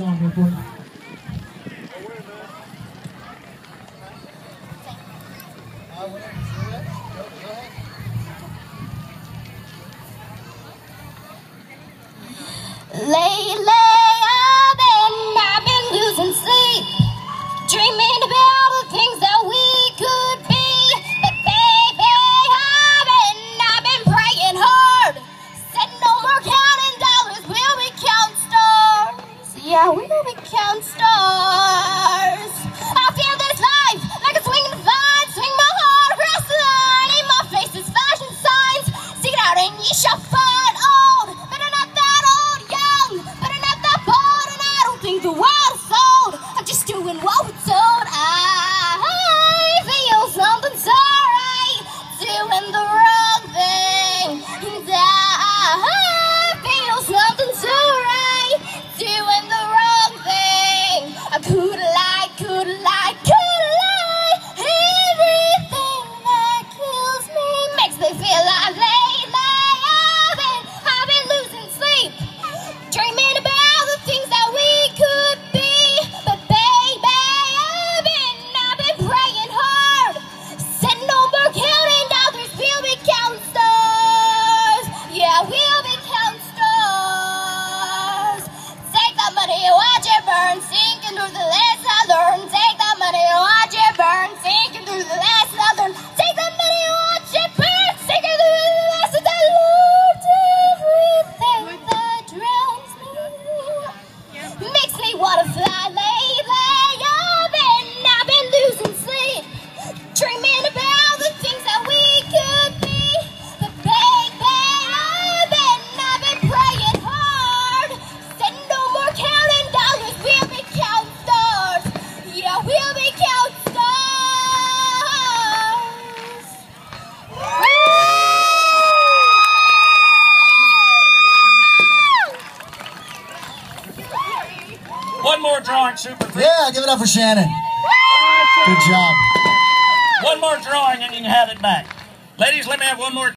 song here for you. Lately I've been losing sleep, dreaming about the things that we could be. But baby, I've been praying hard, said no more counting dollars, we'll be counting stars. Yeah, we'll be counting stars. I feel this life like a swinging vine, swing my heart across the line. In my face is fashion signs, stick it out and you shall find old, but I'm not that old, young, but I'm not that bold, and I don't think the world is sold. I'm just doing what we're told. I feel something so right, doing the wrong thing, and I feel something so right, doing the wrong thing. I could lie, everything that kills me makes me feel like lately I've been losing sleep, dreaming about the things that we could be. But baby, I've been praying hard, said no more counting dollars, we'll be counting stars. Yeah, we'll be counting stars. Take that money, watch it burn, sinking through the last I learned. Take that money, watch it burn, sinking through the last I learned. Take that money, watch it burn, sinking through the last I learned. Everything that drowns me makes me wanna fly. Lately I've been losing sleep, dreaming about the things that we could be. But baby, I've been praying hard, said no more counting dollars, we'll be counting stars. Yeah, we'll be counting stars. One more drawing, Super 3. Yeah, give it up for Shannon. Good job. One more drawing and you can have it back. Ladies, let me have one more.